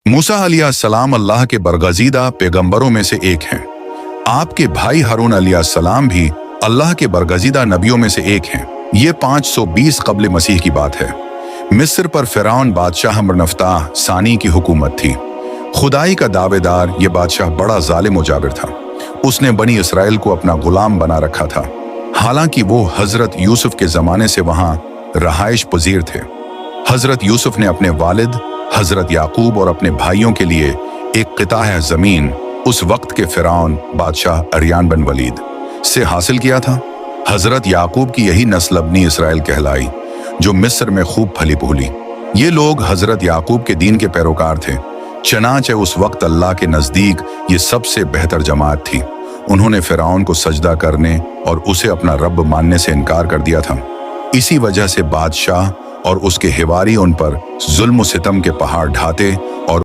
मूसा अलैहिस्सलाम अल्लाह के बरगज़ीदा पैगंबरों में से एक हैं। आपके भाई हारून अलैहिस्सलाम भी अल्लाह के बरगज़ीदा नबियों में से एक हैं। ये 520 क़ब्ल मसीह की बात है। मिस्र पर फ़िरौन बादशाह मुनफ्ताह सानी की हुकूमत थी। खुदाई का दावेदार ये बादशाह बड़ा ज़ालिम व जाबिर था। उसने बनी इसराइल को अपना गुलाम बना रखा था। हालांकि वो हज़रत यूसुफ के ज़माने से वहाँ रहाइश पजीर थे। हज़रत यूसुफ ने अपने वालिद हज़रत याकूब और अपने भाइयों के लिए एक क़िता है ज़मीन उस वक्त के फ़िरौन बादशाह अरयान बिन वलीद से हासिल किया था। हज़रत याकूब की यही नस्ल बनी इसराइल कहलाई, जो मिस्र में खूब फली फूली। ये लोग हज़रत याकूब के दीन के पैरोकार थे। चनाचे उस वक्त अल्लाह के नज़दीक ये सबसे बेहतर जमात थी। उन्होंने फ़िरौन को सजदा करने और उसे अपना रब मानने से इनकार कर दिया था। इसी वजह से बादशाह और उसके हिवारी उन पर जुल्म सितम के पहाड़ ढाते और